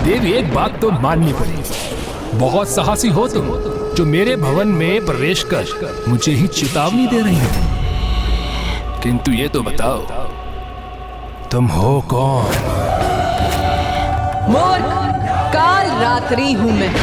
देवी, एक बात तो माननी पड़ेगी, बहुत साहसी हो तुम, जो मेरे भवन में प्रवेश कर मुझे ही चेतावनी दे रही हो। किंतु ये तो बताओ, तुम हो कौन? मूर्ख, काल रात्रि हूं मैं।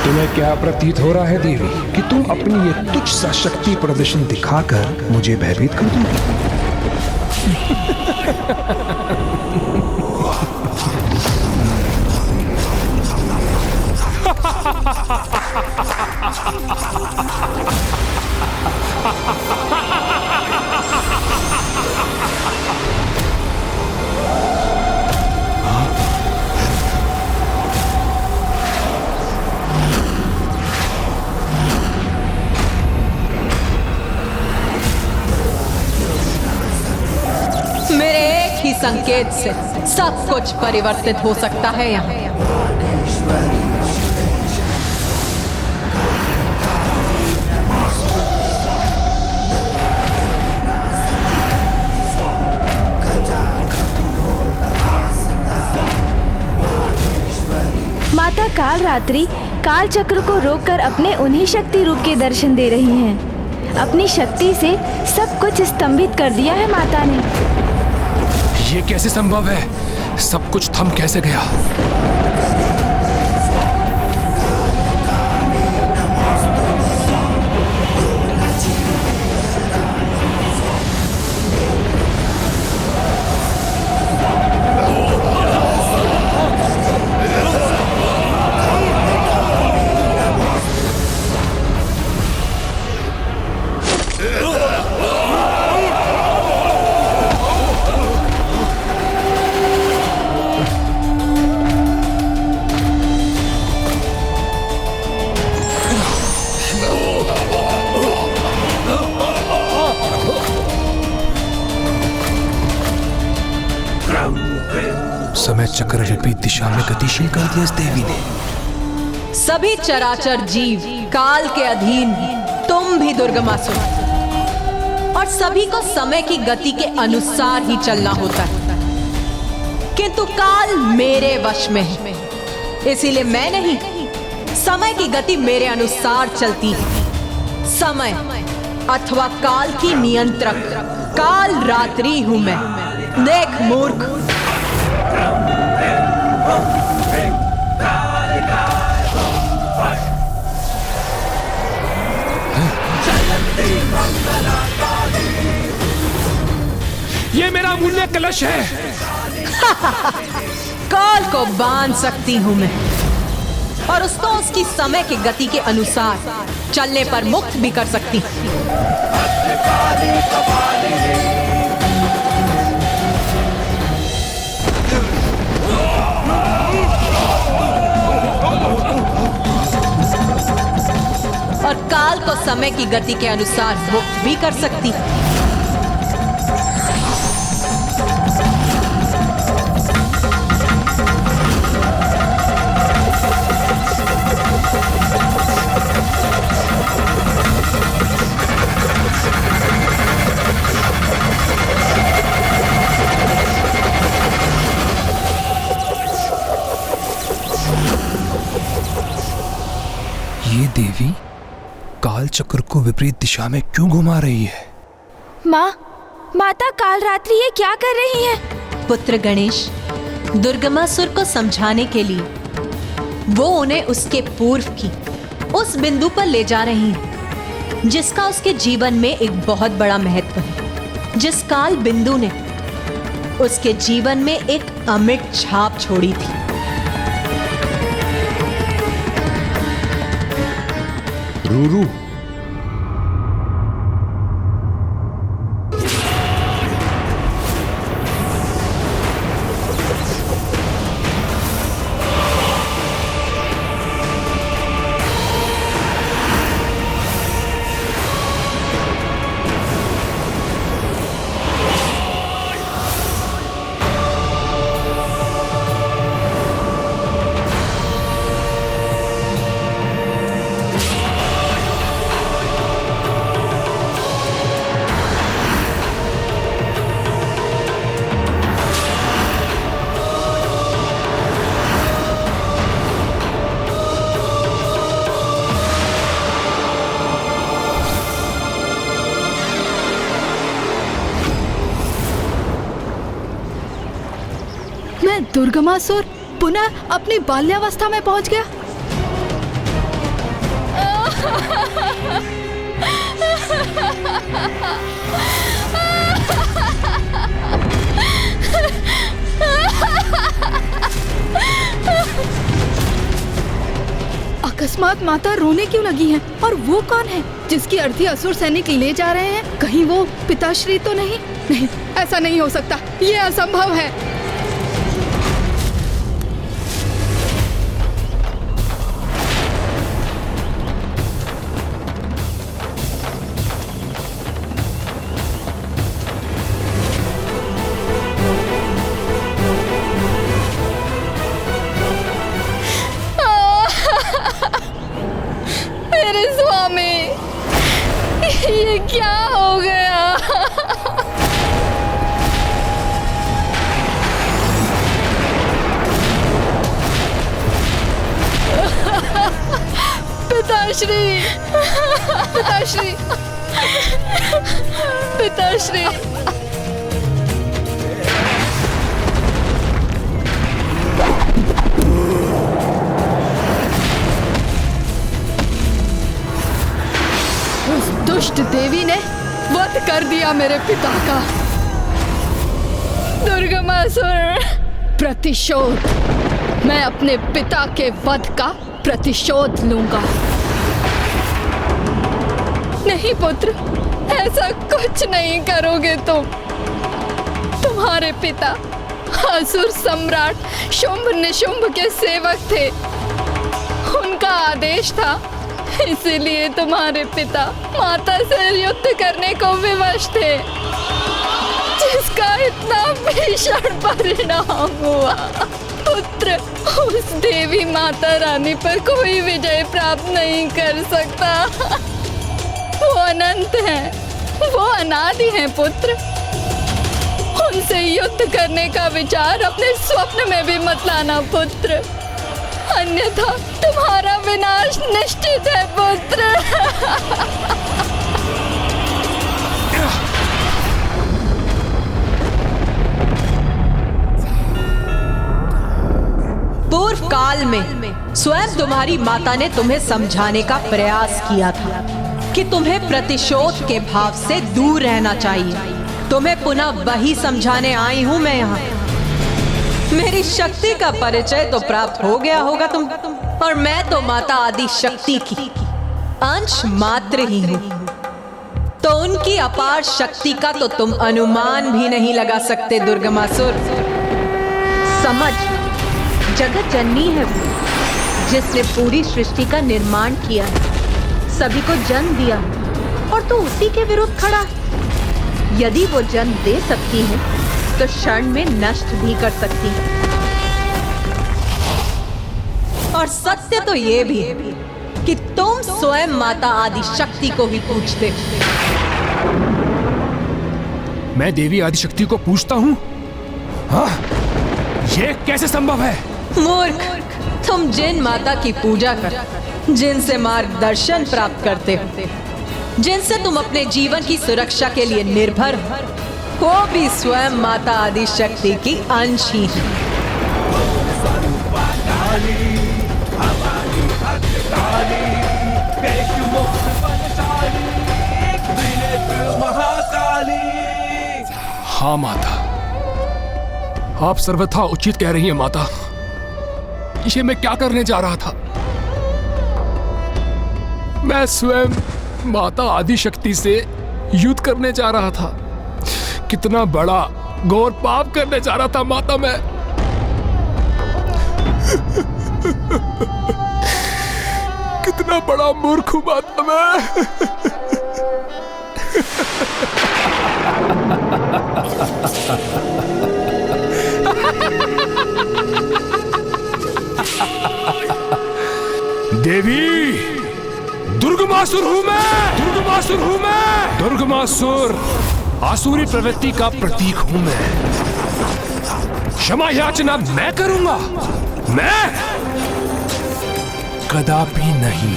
तुम्हें क्या प्रतीत हो रहा है देवी कि तुम अपनी ये तुच्छ सा शक्ति प्रदर्शन दिखाकर मुझे भयभीत कर दोगी? मेरे एक ही संकेत से सब कुछ परिवर्तित हो सकता है यहाँ। माता काल रात्रि काल चक्र को रोककर अपने उन्हीं शक्ति रूप के दर्शन दे रही हैं। अपनी शक्ति से सब कुछ स्तंभित कर दिया है माता ने। ये कैसे संभव है? सब कुछ थम कैसे गया? समय चक्र विपरीत दिशा में गतिशील कर दिया इस देवी ने। सभी चराचर जीव काल के अधीन हैं, तुम भी दुर्गमासुर, और सभी को समय की गति के अनुसार ही चलना होता है, किंतु काल मेरे वश में है, इसीलिए मैं नहीं, समय की गति मेरे अनुसार चलती है। समय अथवा काल की नियंत्रक काल रात्रि हूं मैं। देख मूर्ख, ये मेरा अमूल्य कलश है। काल को बांध सकती हूं मैं, और उसकी समय की गति के अनुसार चलने पर मुक्त भी कर सकती हूं। और काल को समय की गति के अनुसार मुक्त भी कर सकती हूं। ये देवी काल चक्र को विपरीत दिशा में क्यों घुमा रही है? माता काल रात्रि ये क्या कर रही है? पुत्र गणेश, दुर्गमासुर को समझाने के लिए वो उन्हें उसके पूर्व की उस बिंदु पर ले जा रही है जिसका उसके जीवन में एक बहुत बड़ा महत्व है, जिस काल बिंदु ने उसके जीवन में एक अमिट छाप छोड़ी थी। रूरू, दुर्गमासुर पुनः अपनी बाल्यावस्था में पहुंच गया। अकस्मात माता रोने क्यों लगी हैं? और वो कौन है जिसकी अर्थी असुर सैनिक ले जा रहे हैं? कहीं वो पिताश्री तो नहीं? नहीं, ऐसा नहीं हो सकता, ये असंभव है। मेरे स्वामी, ये क्या हो गया? पिताश्री, पिताश्री, पिताश्री। उस दुष्ट देवी ने वध कर दिया मेरे पिता का। दुर्गमासुर, प्रतिशोध। मैं अपने पिता के वध का प्रतिशोध लूंगा। नहीं पुत्र, ऐसा कुछ नहीं करोगे तुम। तुम्हारे पिता असुर सम्राट शुंभ निशुंभ के सेवक थे। उनका आदेश था, इसीलिए तुम्हारे पिता माता से युद्ध करने को विवश थे, जिसका इतना भीषण परिणाम हुआ। पुत्र, उस देवी माता रानी पर कोई विजय प्राप्त नहीं कर सकता। वो अनंत हैं, वो अनादि हैं पुत्र। उनसे युद्ध करने का विचार अपने स्वप्न में भी मत लाना पुत्र, अन्यथा तुम्हारा विनाश निश्चित है पुत्र। पूर्व काल में स्वयं तुम्हारी माता ने तुम्हें समझाने का प्रयास किया था कि तुम्हें प्रतिशोध के भाव से दूर रहना चाहिए। तुम्हें पुनः वही समझाने आई हूं मैं यहाँ। मेरी शक्ति का परिचय तो प्राप्त हो गया होगा तुम, और मैं तो माता आदि शक्ति की अंश मात्र ही हूं, तो उनकी अपार शक्ति का तो तुम अनुमान भी नहीं लगा सकते दुर्गमासुर। समझ, जगत जननी है वो, जिसने पूरी सृष्टि का निर्माण किया है, सभी को जन्म दिया है, और तू उसी के विरुद्ध खड़ा है। यदि वो जन्म दे सकती है तो क्षण में नष्ट भी कर सकती है। और सत्य तो ये भी है कि तुम स्वयं माता आदि शक्ति को ही पूछते। मैं देवी आदिशक्ति को पूछता हूँ? हाँ, ये कैसे संभव है? मूर्ख, तुम जिन माता की पूजा कर, जिनसे मार्गदर्शन प्राप्त करते हो, जिनसे तुम अपने जीवन की सुरक्षा के लिए निर्भर हो, वो भी स्वयं माता आदि शक्ति की अंश ही है। हाँ माता, आप सर्वथा उचित कह रही हैं माता। ये मैं क्या करने जा रहा था? मैं स्वयं माता आदि शक्ति से युद्ध करने जा रहा था। कितना बड़ा घोर पाप करने जा रहा था माता मैं। कितना बड़ा मूर्ख हूं माता मैं। देवी, दुर्गमासुर हूं मैं, दुर्गमासुर हूं मैं, दुर्गमासुर आसुरी प्रवृत्ति का प्रतीक हूं मैं। क्षमा याचना मैं करूंगा, मैं कदापि नहीं।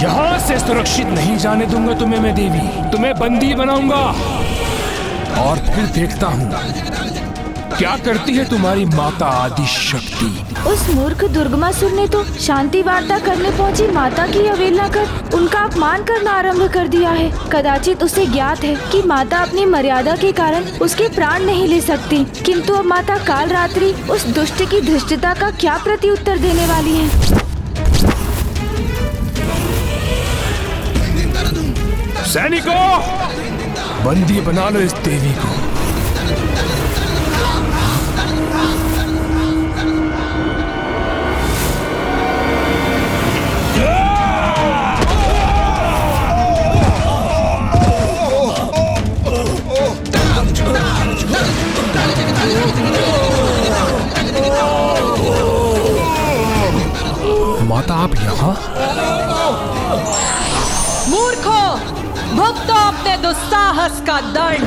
यहां से सुरक्षित नहीं जाने दूंगा तुम्हें मैं देवी। तुम्हें बंदी बनाऊंगा। और फिर देखता हूँ क्या करती है तुम्हारी माता आदि शक्ति। उस मूर्ख दुर्गमासुर ने तो शांति वार्ता करने पहुंची माता की अवहेलना कर उनका अपमान करना आरंभ कर दिया है। कदाचित उसे ज्ञात है कि माता अपनी मर्यादा के कारण उसके प्राण नहीं ले सकती, किंतु अब माता कालरात्रि उस दुष्ट की धृष्टता का क्या प्रत्युत्तर देने वाली है। सैनिकों, बंदी बना लो इस देवी को। माता आप यहाँ? मूर्खो, भुगतो अपने दुस्साहस का दंड।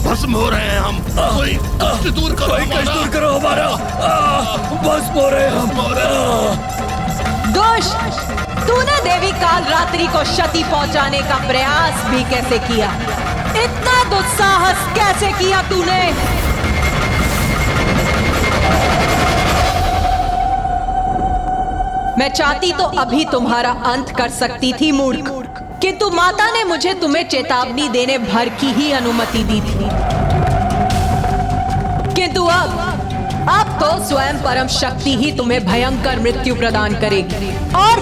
भस्म हो रहे हैं हम। कोई कष्ट दूर करो, कष्ट दूर करो हमारा। भस्म हो रहे हैं हम। दुष्ट, तूने देवी कालरात्रि को क्षति पहुंचाने का प्रयास भी कैसे किया? इतना दुस्साहस कैसे किया तूने? मैं चाहती तो अभी तुम्हारा अंत कर सकती थी मूर्ख, किंतु माता ने मुझे तुम्हें चेतावनी देने भर की ही अनुमति दी थी। किंतु अब तो स्वयं परम शक्ति ही तुम्हें भयंकर मृत्यु प्रदान करेगी, और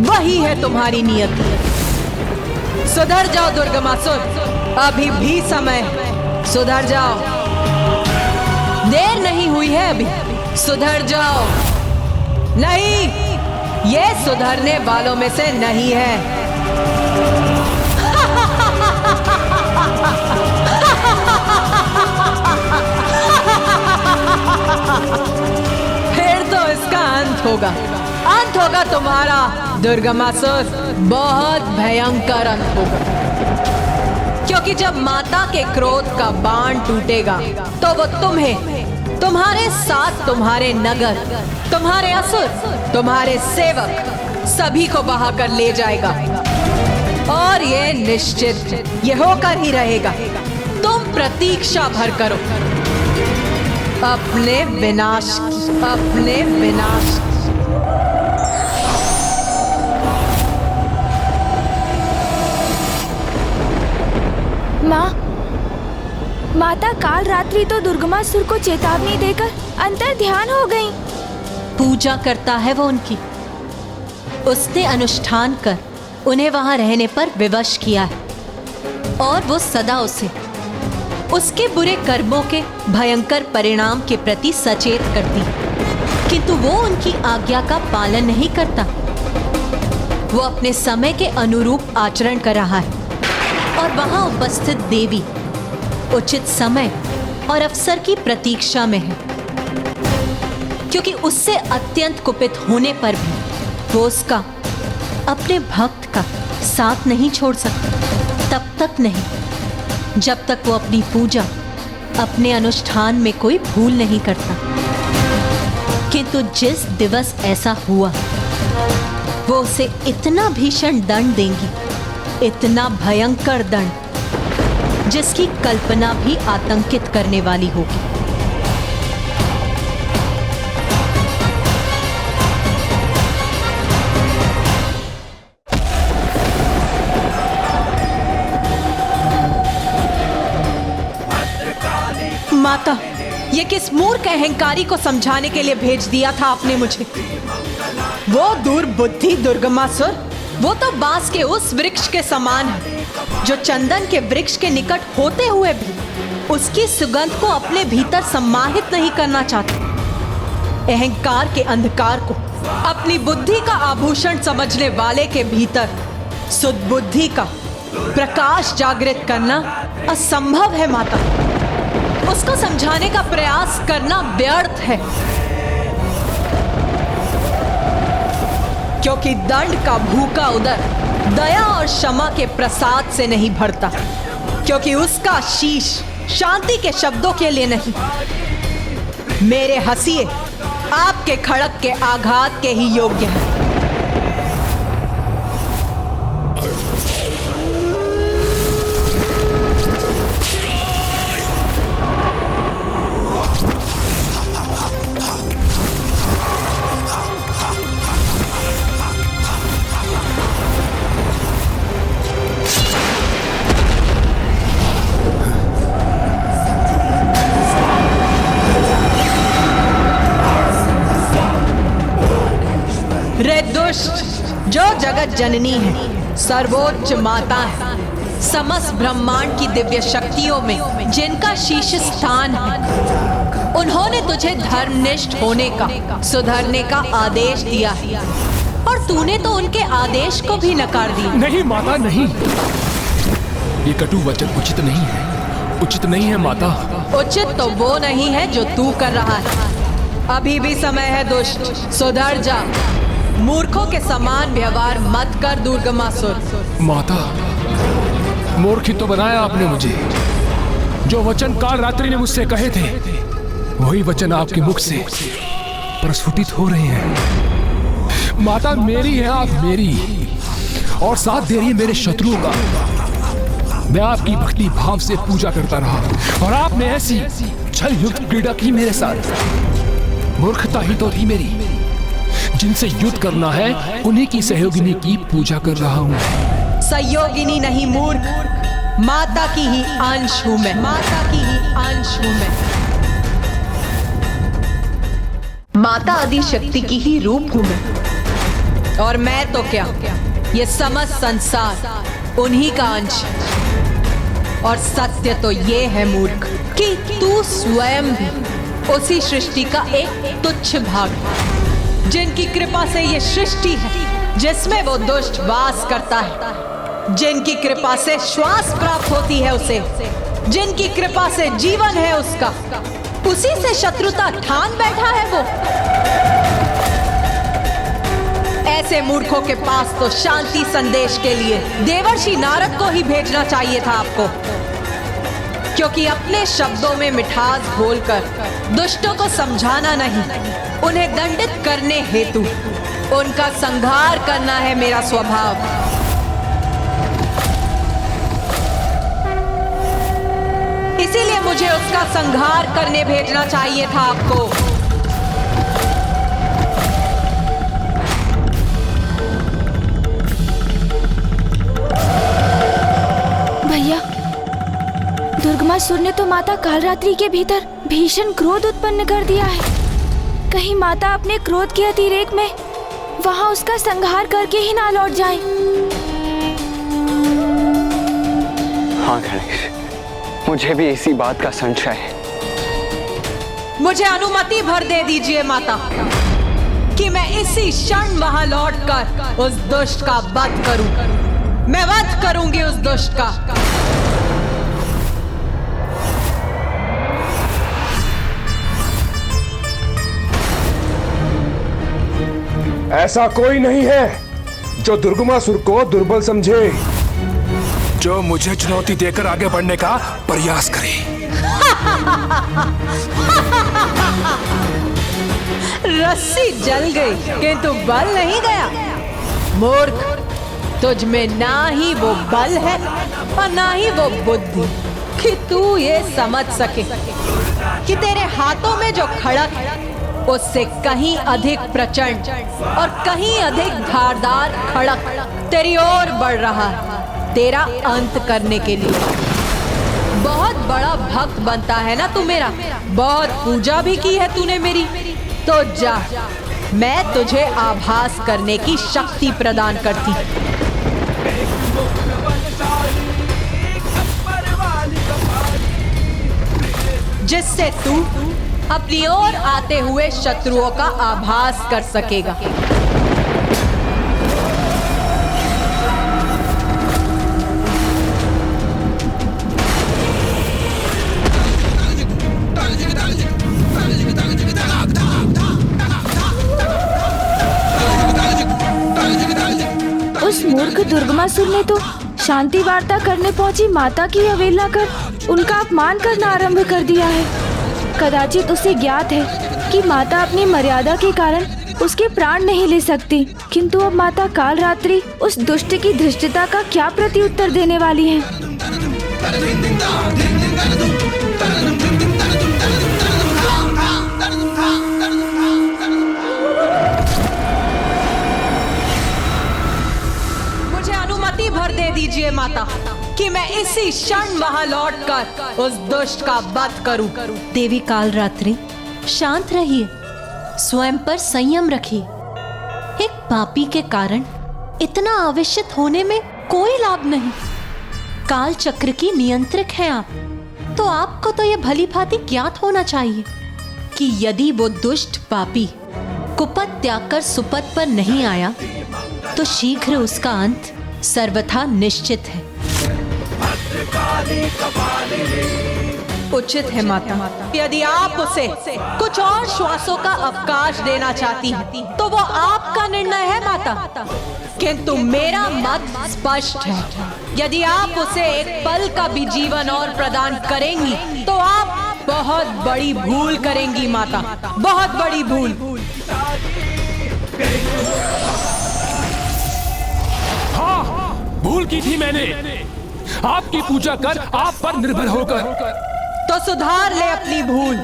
वही है तुम्हारी नियति। सुधर जाओ दुर्गमासुर, अभी भी समय, सुधर जाओ। देर नहीं हुई है अभी, सुधर जाओ। नहीं, ये सुधरने वालों में से नहीं है। फिर तो इसका अंत होगा तुम्हारा दुर्गमासुर, बहुत भयंकर अंत होगा। क्योंकि जब माता के क्रोध का बाण टूटेगा तो वो तुम्हें, तुम्हारे साथ तुम्हारे नगर, तुम्हारे असुर, तुम्हारे सेवक सभी को बहा कर ले जाएगा। और ये निश्चित, ये होकर ही रहेगा। तुम प्रतीक्षा भर करो अपने विनाश की। माता कालरात्रि तो दुर्गमासुर को चेतावनी देकर अंतर ध्यान हो गई। पूजा करता है वो उनकी, उसने अनुष्ठान कर उन्हें वहां रहने पर विवश किया है, और वो सदा उसे उसके बुरे कर्मों के भयंकर परिणाम के प्रति सचेत करती है। किंतु वो उनकी आज्ञा का पालन नहीं करता। वो अपने समय के अनुरूप आचरण कर रहा है, और वहां उपस्थित देवी उचित समय और अवसर की प्रतीक्षा में है। क्योंकि उससे अत्यंत कुपित होने पर भी वो उसका, अपने भक्त का साथ नहीं छोड़ सकता। तब तक नहीं जब तक वो अपनी पूजा, अपने अनुष्ठान में कोई भूल नहीं करता। किंतु जिस दिवस ऐसा हुआ, वो उसे इतना भीषण दंड देंगी, इतना भयंकर दंड, जिसकी कल्पना भी आतंकित करने वाली होगी। माता, ये किस मूर्ख अहंकारी को समझाने के लिए भेज दिया था आपने मुझे? वो दुर्बुद्धि दुर्गमासुर, वो तो बांस के उस वृक्ष के समान है जो चंदन के वृक्ष के निकट होते हुए भी उसकी सुगंध को अपने भीतर सम्माहित नहीं करना चाहता। अहंकार के अंधकार को अपनी बुद्धि का आभूषण समझने वाले के भीतर सुदबुद्धि का प्रकाश जागृत करना असंभव है माता। उसको समझाने का प्रयास करना व्यर्थ है, क्योंकि दंड का भूखा उदर दया और क्षमा के प्रसाद से नहीं भरता, क्योंकि उसका शीश शांति के शब्दों के लिए नहीं मेरे हंसिए आपके खड़क के आघात के ही योग्य है। रे दुष्ट, जो जगत जननी है, सर्वोच्च माता है, समस्त ब्रह्मांड की दिव्य शक्तियों में जिनका शीर्ष स्थान है, उन्होंने तुझे धर्मनिष्ठ होने का, सुधरने का आदेश दिया है और तूने तो उनके आदेश को भी नकार दिया। नहीं माता, नहीं, ये कटु वचन उचित नहीं है, उचित नहीं है माता। उचित तो वो नहीं है जो तू कर रहा है। अभी भी समय है दुष्ट, सुधर जा। मूर्खों के समान व्यवहार मत कर दुर्गमासुर। माता, मूर्ख ही तो बनाया आपने मुझे। जो वचन काल रात्रि ने मुझसे कहे थे, वही वचन आपके मुख से प्रस्फुटित हो रहे हैं। माता मेरी है आप, मेरी, और साथ दे रही है मेरे शत्रुओं का। मैं आपकी भक्ति भाव से पूजा करता रहा और आपने ऐसी छल युक्त क्रीड़ा की मेरे साथ। मूर्खता ही तो थी मेरी। जिनसे युद्ध करना है उन्हीं की सहयोगिनी की पूजा कर रहा हूँ। सहयोगिनी नहीं मूर्ख, माता की ही अंश हूँ मैं, माता की ही अंश हूँ मैं। माता आदि शक्ति की ही रूप हूँ मैं। और मैं तो क्या, ये समस्त संसार उन्हीं का अंश है। और सत्य तो ये है मूर्ख कि तू स्वयं भी उसी सृष्टि का एक तुच्छ भाग है। जिनकी कृपा से ये सृष्टि है जिसमें वो दुष्ट वास करता है, जिनकी कृपा से श्वास प्राप्त होती है उसे, जिनकी कृपा से जीवन है उसका, उसी से शत्रुता ठान बैठा है वो। ऐसे मूर्खों के पास तो शांति संदेश के लिए देवर्षि नारद को ही भेजना चाहिए था आपको, क्योंकि अपने शब्दों में मिठास घोलकर दुष्टों को समझाना नहीं, उन्हें दंडित करने हेतु उनका संहार करना है मेरा स्वभाव। इसीलिए मुझे उसका संहार करने भेजना चाहिए था आपको। भैया, दुर्गमासुर ने तो माता कालरात्रि के भीतर भीषण क्रोध उत्पन्न कर दिया है। कहीं माता अपने क्रोध के अतिरेक में वहां उसका संहार करके ही ना लौट जाए। हाँ गणेश, मुझे भी इसी बात का संशय है। मुझे अनुमति भर दे दीजिए माता कि मैं इसी क्षण वहां लौटकर उस दुष्ट का वध करूं। मैं वध करूंगी उस दुष्ट का। ऐसा कोई नहीं है जो दुर्गमासुर को दुर्बल समझे, जो मुझे चुनौती देकर आगे बढ़ने का प्रयास करे। रस्सी जल गई किंतु बल नहीं गया। मूर्ख, तुझ में ना ही वो बल है और ना ही वो बुद्धि कि तू ये समझ सके कि तेरे हाथों में जो खड़क है उससे कहीं अधिक प्रचंड और कहीं अधिक धारदार खड़क तेरी ओर बढ़ रहा है, तेरा अंत करने के लिए। बहुत बड़ा भक्त बनता है ना तू मेरा, बहुत पूजा भी की है तूने मेरी, तो जा, मैं तुझे आभास करने की शक्ति प्रदान करती। जिससे तू अपनी ओर आते हुए शत्रुओं का आभास कर सकेगा। उस मूर्ख दुर्गमासुर ने तो शांति वार्ता करने पहुंची माता की अवहेलना कर उनका अपमान करना आरंभ कर दिया है। कदाचित उसे ज्ञात है कि माता अपनी मर्यादा के कारण उसके प्राण नहीं ले सकती, किंतु अब माता कालरात्रि उस दुष्ट की धृष्टता का क्या प्रत्युत्तर देने वाली है? मुझे अनुमति भर दे दीजिए माता कि मैं इसी क्षण वहां लौटकर उस दुष्ट का वध करूं। देवी कालरात्रि, शांत रहिए, स्वयं पर संयम रखिए। एक पापी के कारण इतना आवेशित होने में कोई लाभ नहीं। काल चक्र की नियंत्रक हैं आप, तो आपको तो यह भली भांति ज्ञात होना चाहिए कि यदि वो दुष्ट पापी कुपथ त्याग कर सुपथ पर नहीं आया तो शीघ्र उसका अंत सर्वथा निश्चित है। उचित है माता, यदि आप उसे कुछ और श्वासों का अवकाश देना चाहती हैं, तो वो आपका निर्णय है माता, किंतु मेरा मत स्पष्ट है। यदि आप उसे एक पल का भी जीवन और प्रदान करेंगी तो आप बहुत बड़ी भूल करेंगी माता, बहुत बड़ी भूल। हाँ, भूल की थी मैंने, आपकी पूजा कर, आप पर निर्भर होकर। तो सुधार ले अपनी भूल,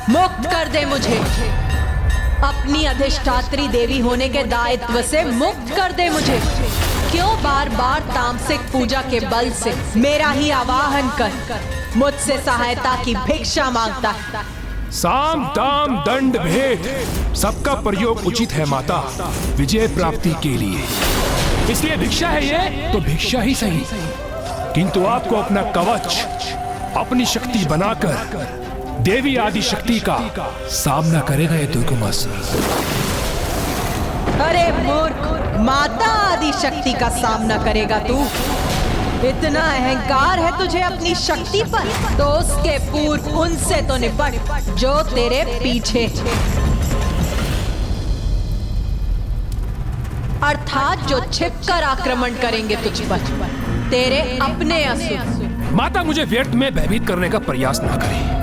मुक्त कर दे मुझे, अपनी अधिष्ठात्री देवी होने के दायित्व से मुक्त कर दे मुझे। क्यों बार बार तामसिक पूजा के बल से मेरा ही आवाहन कर मुझसे सहायता की भिक्षा मांगता है? साम दाम दंड भेद सबका प्रयोग उचित है माता, विजय प्राप्ति के लिए। इसलिए भिक्षा है ये तो भिक्षा ही सही, किंतु आपको अपना कवच, अपनी शक्ति बनाकर देवी आदि शक्ति का सामना करेगा ये दुर्गमासुर। अरे मूर्ख, माता आदि शक्ति का सामना करेगा तू? इतना अहंकार है तुझे अपनी शक्ति पर, तो उसके पूर्व उनसे तो निपट जो तेरे पीछे, अर्थात जो छिपकर आक्रमण करेंगे तुझ पर, तेरे अपने असुर। माता, मुझे व्यर्थ में भयभीत करने का प्रयास ना करें।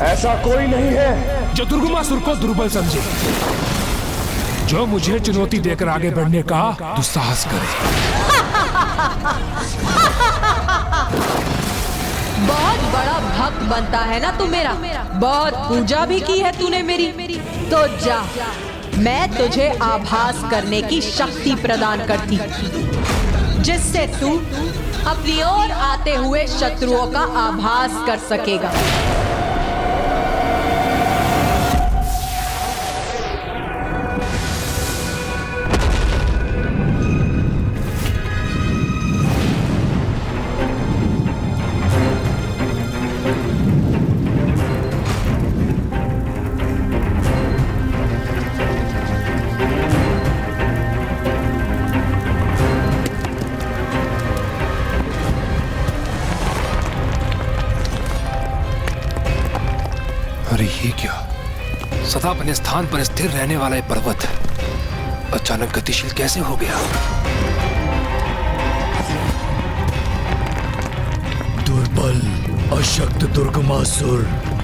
ऐसा कोई नहीं है जो दुर्गमासुर को दुर्बल समझे, जो मुझे चुनौती देकर आगे बढ़ने का दुस्साहस करे। बहुत बड़ा भक्त बनता है ना तू मेरा, बहुत पूजा भी की है तूने मेरी, तो जा, मैं तुझे आभास करने की शक्ति प्रदान करती, जिससे तू अपनी ओर आते हुए शत्रुओं का आभास कर सकेगा। अरे ये क्या, सदा अपने स्थान पर स्थिर रहने वाला ये पर्वत अचानक गतिशील कैसे हो गया? दुर्बल अशक्त दुर्गमासुर,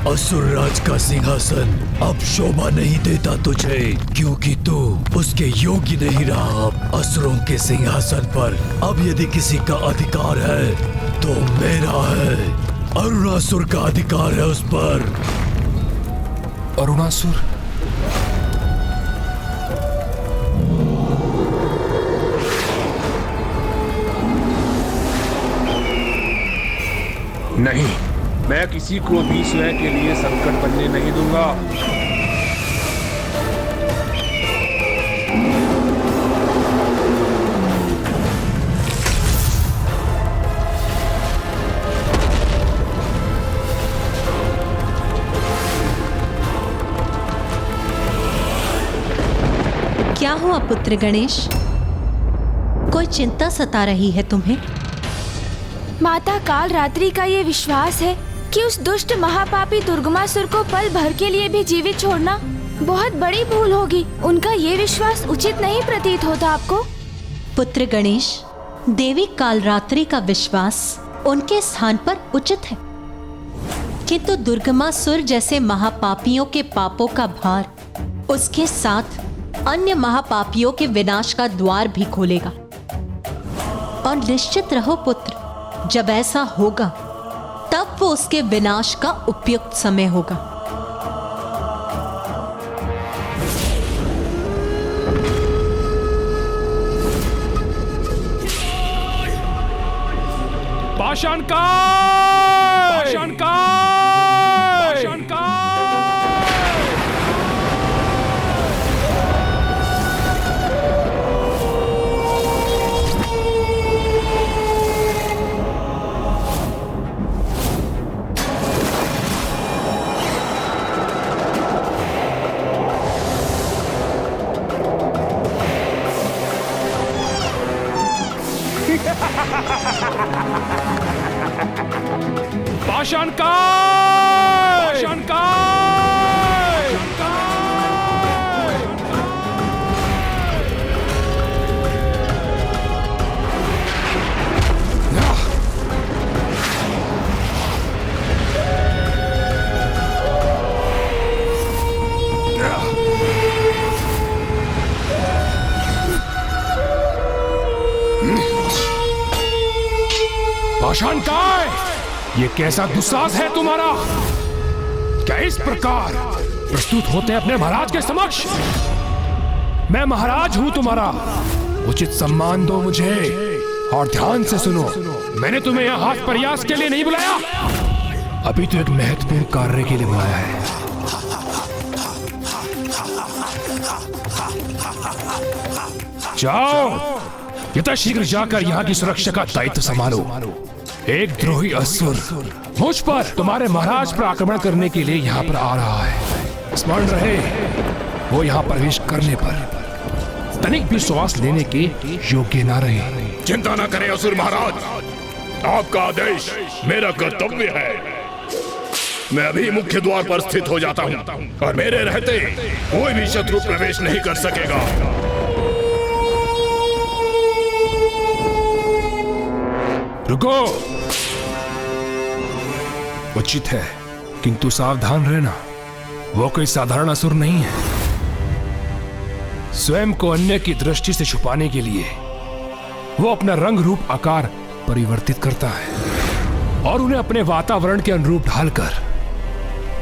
असुर राज का सिंहासन अब शोभा नहीं देता तुझे, क्योंकि तू उसके योग्य नहीं रहा। असुरों के सिंहासन पर अब यदि किसी का अधिकार है तो मेरा है। अरुणासुर का अधिकार है उस पर। अरुणासुर? नहीं, मैं किसी को भी स्वयं के लिए संकट बनने नहीं दूंगा। क्या हुआ पुत्र गणेश? कोई चिंता सता रही है तुम्हें? माता कालरात्रि का ये विश्वास है कि उस दुष्ट महापापी दुर्गमासुर को पल भर के लिए भी जीवित छोड़ना बहुत बड़ी भूल होगी। उनका ये विश्वास उचित नहीं प्रतीत होता आपको? पुत्र गणेश, देवी कालरात्रि का विश्वास उनके स्थान पर उचित है, किंतु दुर्गमासुर जैसे महापापियों के पापों का भार उसके साथ अन्य महापापियों के विनाश का द्वार भी खोलेगा। और निश्चित रहो पुत्र, जब ऐसा होगा तब वो उसके विनाश का उपयुक्त समय होगा। पाषाणकाय! पाषाणकाय! पाषाणकाय! पाषाणकाय! पाषाणकाय! पाषाणकाय! ये कैसा दुस्साहस है तुम्हारा? क्या इस प्रकार प्रस्तुत होते हैं अपने महाराज के समक्ष? मैं महाराज हूं तुम्हारा, उचित सम्मान दो मुझे। और ध्यान से सुनो, मैंने तुम्हें यहाँ हाथ प्रयास के लिए नहीं बुलाया, अभी तो एक महत्वपूर्ण कार्य के लिए बुलाया है। जाओ, यथाशीघ्र जाकर यहाँ की सुरक्षा का दायित्व संभालो। एक द्रोही असुर मुझ पर, तुम्हारे महाराज पर आक्रमण करने के लिए यहाँ पर आ रहा है। स्मरण रहे, वो यहाँ प्रवेश करने पर तनिक भी श्वास लेने के योग्य ना रहे। चिंता ना करें असुर महाराज, आपका आदेश मेरा कर्तव्य है। मैं अभी मुख्य द्वार पर स्थित हो जाता हूँ और मेरे रहते कोई भी शत्रु प्रवेश नहीं कर सकेगा। रुको, उचित है, किंतु सावधान रहना, वो कोई साधारण असुर नहीं है। स्वयं को अन्य की दृष्टि से छुपाने के लिए वो अपना रंग रूप आकार परिवर्तित करता है और उन्हें अपने वातावरण के अनुरूप ढालकर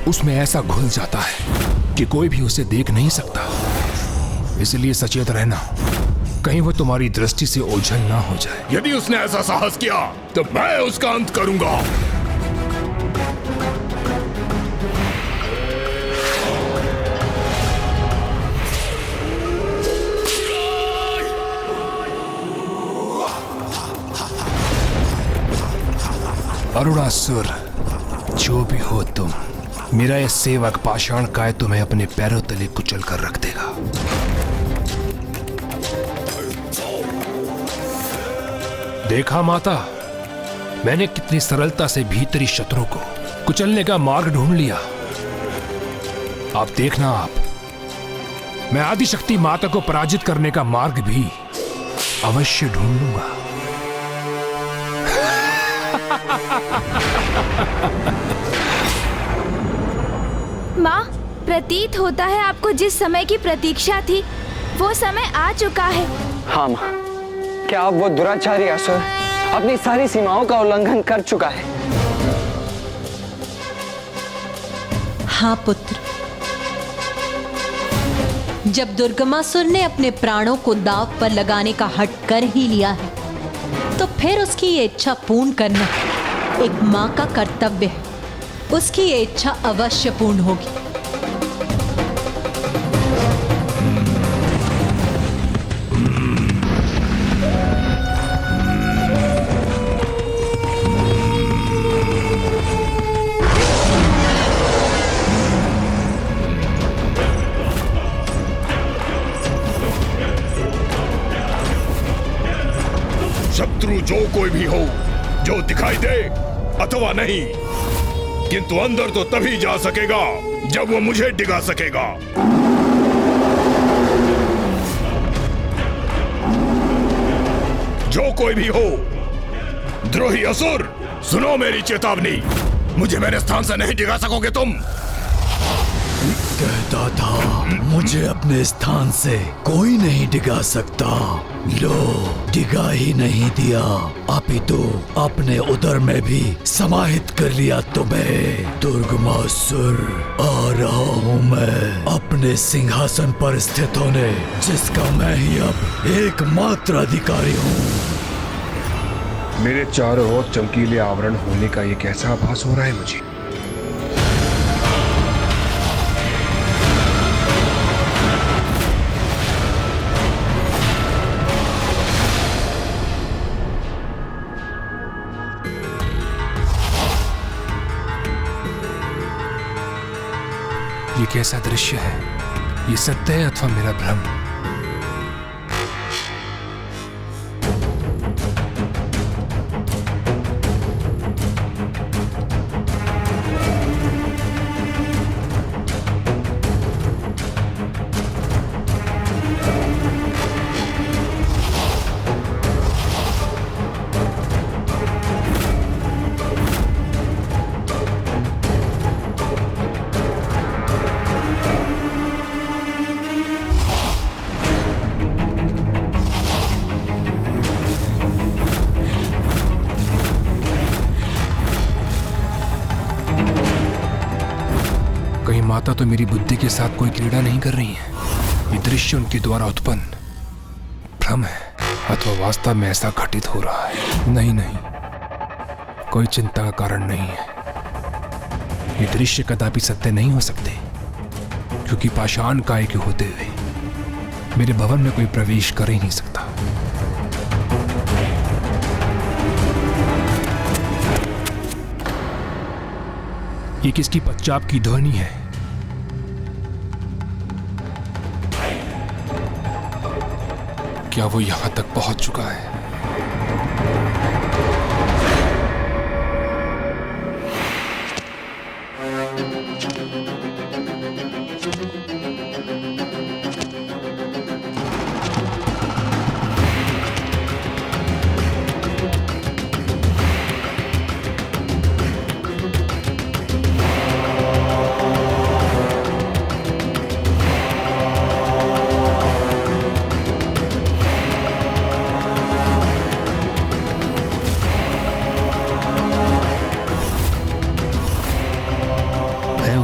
उसमें ऐसा घुल जाता है कि कोई भी उसे देख नहीं सकता। इसलिए सचेत रहना, कहीं वो तुम्हारी दृष्टि से ओझल ना हो जाए। यदि उसने ऐसा साहस किया तो मैं उसका अंत करूंगा। अरुणासुर, जो भी हो तुम, मेरा यह सेवक पाषाणकाय तुम्हें अपने पैरों तले कुचल कर रख देगा। देखा माता, मैंने कितनी सरलता से भीतरी शत्रु को कुचलने का मार्ग ढूंढ लिया। अब देखना आप, मैं आदिशक्ति माता को पराजित करने का मार्ग भी अवश्य ढूंढ लूंगा। माँ, प्रतीत होता है आपको जिस समय की प्रतीक्षा थी वो समय आ चुका है। हाँ माँ, क्या अब वो दुराचारी असुर अपनी सारी सीमाओं का उल्लंघन कर चुका है? हाँ पुत्र, जब दुर्गमासुर ने अपने प्राणों को दांव पर लगाने का हठ कर ही लिया है, तो फिर उसकी ये इच्छा पूर्ण करना एक माँ का कर्तव्य है। उसकी ये इच्छा अवश्य पूर्ण होगी। शत्रु जो कोई भी हो, जो दिखाई दे अथवा नहीं, किंतु अंदर तो तभी जा सकेगा जब वो मुझे डिगा सकेगा। जो कोई भी हो, द्रोही असुर, सुनो मेरी चेतावनी। मुझे मेरे स्थान से नहीं डिगा सकोगे तुम। कहता था मुझे अपने स्थान से कोई नहीं डिगा सकता, लो डिगा ही नहीं दिया, अपितु अपने उदर में भी समाहित कर लिया तुम्हें। दुर्गमासुर, आ रहा हूँ मैं अपने सिंहासन पर स्थित होने, जिसका मैं ही अब एकमात्र अधिकारी हूँ। मेरे चारों ओर चमकीले आवरण होने का ये कैसा आभास हो रहा है मुझे। ये कैसा दृश्य है? ये सत्य है अथवा मेरा भ्रम? कहीं माता तो मेरी बुद्धि के साथ कोई क्रीड़ा नहीं कर रही है? ये दृश्य उनके द्वारा उत्पन्न भ्रम है अथवा वास्तव में ऐसा घटित हो रहा है? नहीं नहीं, कोई चिंता का कारण नहीं है। ये दृश्य कदापि सत्य नहीं हो सकते, क्योंकि पाषाण काय के होते हुए मेरे भवन में कोई प्रवेश कर ही नहीं सकता। ये किसकी पश्चात की ध्वनि है? क्या वो यहां तक पहुंच चुका है?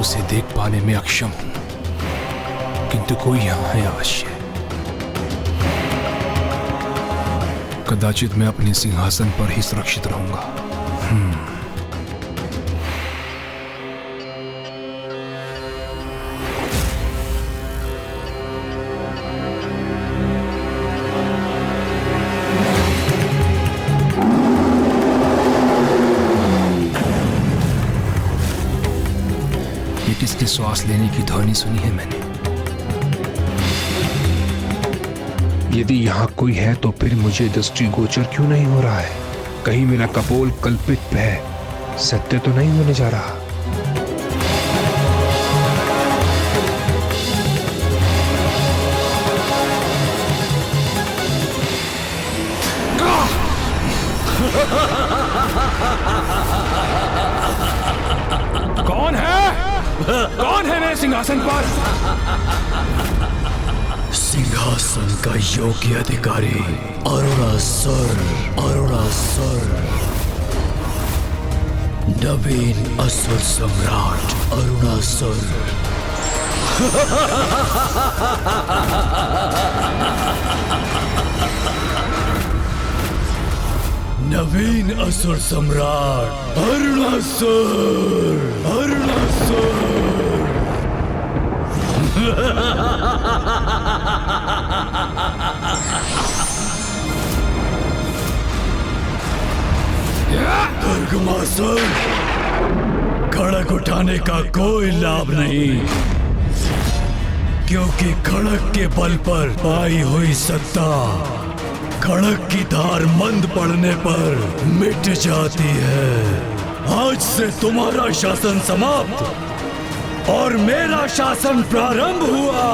उसे देख पाने में अक्षम हूं, किंतु कोई यहां है अवश्य। कदाचित मैं अपने सिंहासन पर ही सुरक्षित रहूंगा। किसके श्वास लेने की ध्वनि सुनी है मैंने? यदि यहाँ कोई है तो फिर मुझे दृष्टिगोचर क्यों नहीं हो रहा है? कहीं मेरा कपोल कल्पित भय सत्य तो नहीं होने जा रहा? कौन है? कौन है मेरे सिंहासन पर? सिंहासन का योग्य अधिकारी अरुणासुर, अरुणासुर, नवीन असुर सम्राट अरुणासुर। नवीन असुर सम्राट अरुणासुर, अरुणासुर। दुर्गमासुर, खड़क उठाने का कोई लाभ नहीं, क्योंकि खड़क के बल पर पाई हुई सत्ता खड़क की धार मंद पड़ने पर मिट जाती है। आज से तुम्हारा शासन समाप्त और मेरा शासन प्रारंभ हुआ।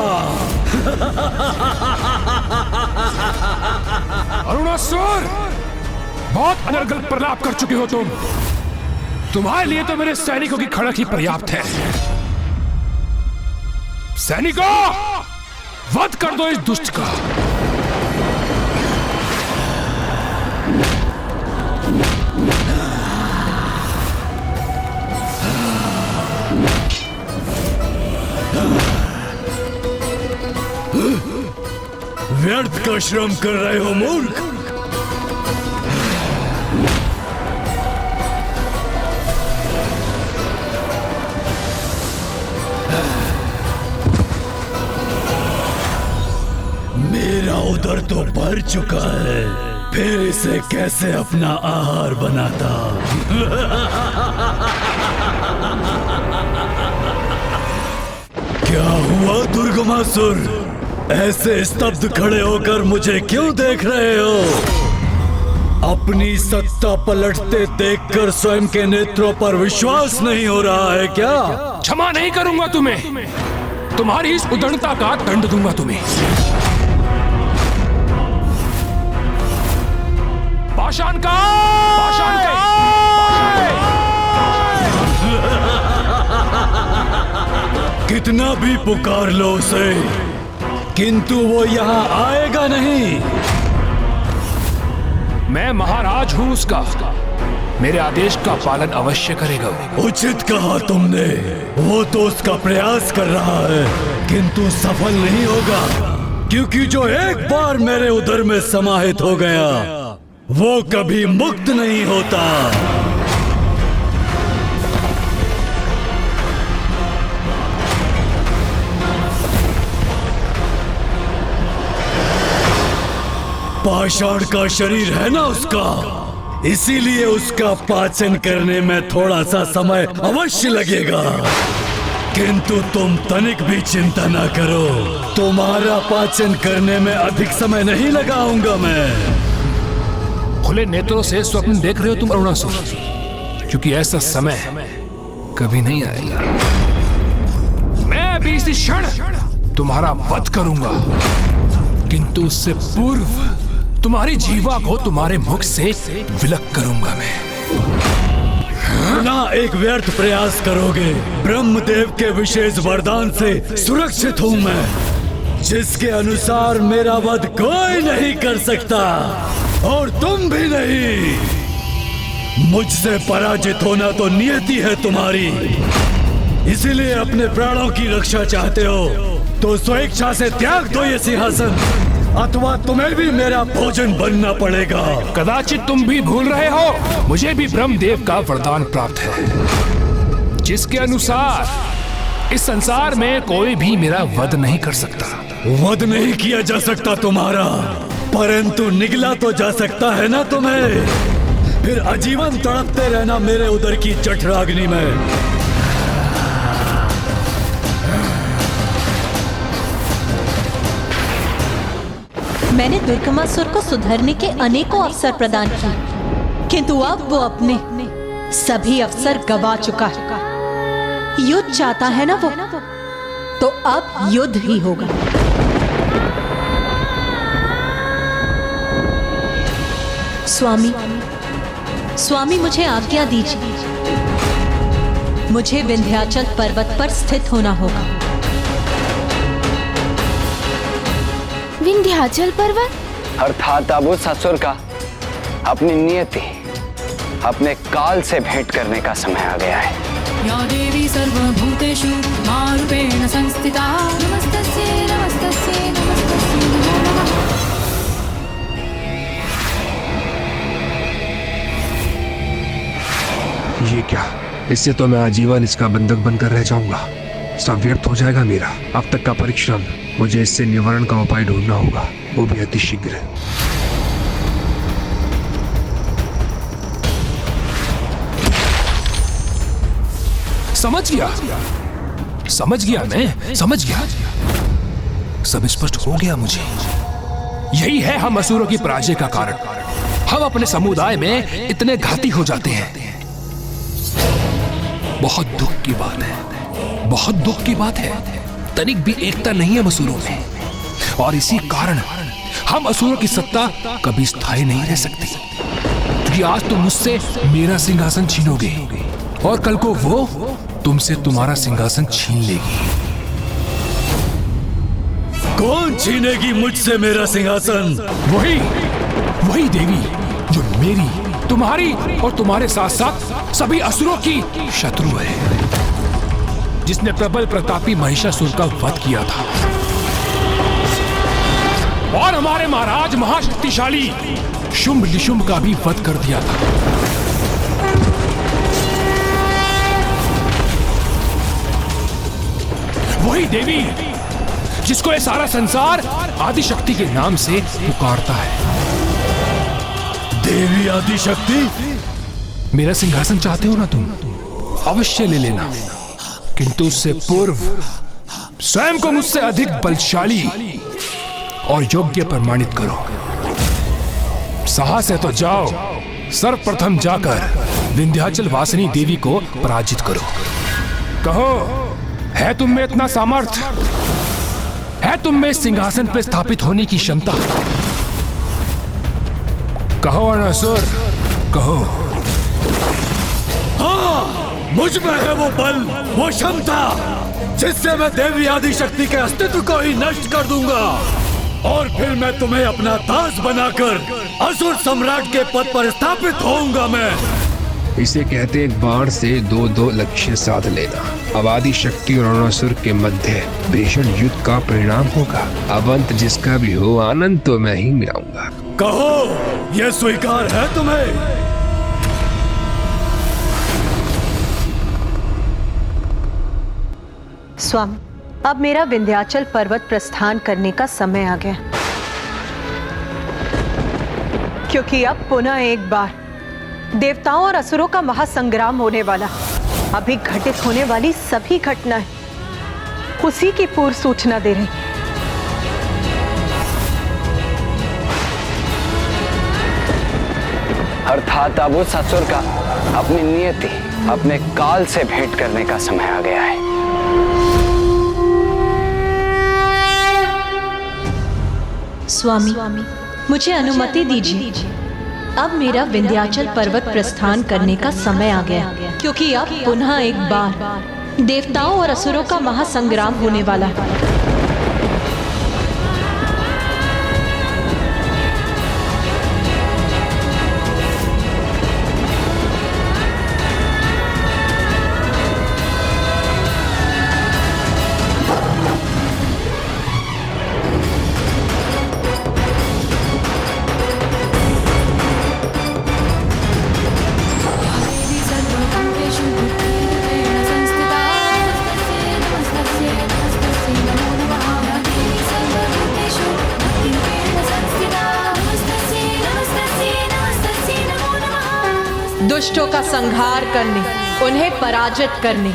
अरुणासुर, बहुत अनर्गल प्रलाप कर चुके हो तुम। तुम्हारे लिए तो मेरे सैनिकों की खड़क ही पर्याप्त है। सैनिकों, वध कर दो इस दुष्ट का। व्यर्थ का श्रम कर रहे हो मूर्ख। मेरा उदर तो भर चुका है, फिर इसे कैसे अपना आहार बनाता। क्या हुआ दुर्गमासुर? ऐसे स्तब्ध खड़े होकर मुझे क्यों देख रहे हो? अपनी सत्ता पलटते देखकर स्वयं के नेत्रों पर विश्वास नहीं हो रहा है क्या? क्षमा नहीं करूंगा तुम्हें, तुम्हारी इस उदंडता का दंड दूंगा तुम्हें। पाषाण का कितना भी पुकार लो उसे, किंतु वो यहाँ आएगा नहीं। मैं महाराज हूं उसका, मेरे आदेश का पालन अवश्य करेगा। उचित कहा तुमने, वो तो उसका प्रयास कर रहा है किंतु सफल नहीं होगा, क्योंकि जो एक बार मेरे उदर में समाहित हो गया वो कभी मुक्त नहीं होता। पाषाण का शरीर है ना उसका, इसीलिए उसका पाचन करने में थोड़ा सा समय अवश्य लगेगा, किंतु तुम तनिक भी चिंता ना करो, तुम्हारा पाचन करने में अधिक समय नहीं लगाऊंगा मैं। खुले नेत्रों से स्वप्न देख रहे हो तुम अरुणासुर, क्योंकि ऐसा समय कभी नहीं आएगा। मैं अभी इसी क्षण तुम्हारा वध करूंगा, किंतु उससे पूर्व तुम्हारी जीवा को तुम्हारे मुख से विलक करूंगा मैं। ना एक व्यर्थ प्रयास करोगे, ब्रह्मदेव के विशेष वरदान से सुरक्षित हूं मैं, जिसके अनुसार मेरा वध कोई नहीं कर सकता और तुम भी नहीं। मुझसे पराजित होना तो नियति है तुम्हारी, इसीलिए अपने प्राणों की रक्षा चाहते हो तो स्वेच्छा से त्याग दो ये सिंहासन, अथवा तुम्हें भी मेरा भोजन बनना पड़ेगा। कदाचित तुम भी भूल रहे हो, मुझे भी ब्रह्मदेव का वरदान प्राप्त है, जिसके अनुसार इस संसार में कोई भी मेरा वध नहीं कर सकता। वध नहीं किया जा सकता तुम्हारा, परंतु निगला तो जा सकता है ना तुम्हें, फिर आजीवन तड़पते रहना मेरे उदर की जठराग्नि में। मैंने दुर्गमासुर को सुधरने के अनेकों अवसर प्रदान किए, किंतु अब वो अपने सभी अवसर गवा चुका है। युद्ध चाहता है ना वो, तो अब युद्ध ही होगा। स्वामी मुझे आज्ञा दीजिए, मुझे विंध्याचल पर्वत पर स्थित होना होगा। विंध्याचल पर्वत? अर्थात अब उस असुर का अपनी नियति, अपने काल से भेंट करने का समय आ गया है। या देवी सर्वभूतेषु मारूपेण संस्थिता, नमस्तस्यै नमस्तस्यै नमस्तस्यै नमो नमः। ये क्या, इससे तो मैं आजीवन इसका बंधक बनकर रह जाऊंगा, सब व्यर्थ हो जाएगा मेरा अब तक का परिश्रम। मुझे इससे निवारण का उपाय ढूंढना होगा, वो भी अतिशीघ्र। समझ गया मैं समझ गया, सब स्पष्ट हो गया मुझे। यही है हम असुरों की पराजय का कारण। हम अपने समुदाय में इतने घाती हो जाते हैं। बहुत दुख की बात है, बहुत दुख की बात है। तनिक भी एकता नहीं है असुरों में, और इसी कारण हम असुरों की सत्ता कभी स्थायी नहीं रह सकती। क्योंकि आज तुम मुझसे मेरा सिंहासन छीनोगे, और कल को वो तुमसे तुम्हारा सिंहासन छीन लेगी। कौन छीनेगी मुझसे मेरा सिंहासन? वही देवी जो मेरी, तुम्हारी और तुम्हारे साथ साथ सभी असुरों की शत्रु है, जिसने प्रबल प्रतापी महिषासुर का वध किया था और हमारे महाराज महाशक्तिशाली शुंभ निशुंभ का भी वध कर दिया था। वही देवी जिसको ये सारा संसार आदिशक्ति के नाम से पुकारता है। देवी आदिशक्ति? मेरा सिंहासन चाहते हो ना तुम? अवश्य ले लेना, किंतु उससे पूर्व स्वयं को मुझसे अधिक बलशाली और योग्य प्रमाणित करो। साहस है तो जाओ, सर्वप्रथम जाकर विंध्याचल वासिनी देवी को पराजित करो। कहो, है तुम में इतना सामर्थ्य? है तुम में सिंहासन पर स्थापित होने की क्षमता? कहो अनासुर, कहो। हाँ, मुझ में है वो बल, वो क्षमता, जिससे मैं देवी आदिशक्ति के अस्तित्व को ही नष्ट कर दूंगा और फिर मैं तुम्हें अपना दास बनाकर असुर सम्राट के पद पर स्थापित होऊंगा। मैं इसे कहते एक बाण से दो लक्ष्य साध लेना। अब आदिशक्ति और अनासुर के मध्य भीषण युद्ध का परिणाम होगा। अब अंत जिसका भी हो, आनंद तो मैं ही मिलाऊंगा। कहो, यह स्वीकार है तुम्हें? स्वामी, अब मेरा विंध्याचल पर्वत प्रस्थान करने का समय आ गया, क्योंकि अब पुनः एक बार देवताओं और असुरों का महासंग्राम होने वाला। अभी घटित होने वाली सभी घटनाएं उसी की पूर्व सूचना दे रही। अर्थात अब उस असुर का अपनी नियति, अपने काल से भेंट करने का समय आ गया है। स्वामी, मुझे अनुमति दीजिए। अब मेरा विंध्याचल पर्वत प्रस्थान करने का समय आ गया, क्योंकि अब पुनः एक बार देवताओं और असुरों का महासंग्राम होने वाला है। दुष्टों का संहार करने, उन्हें पराजित करने,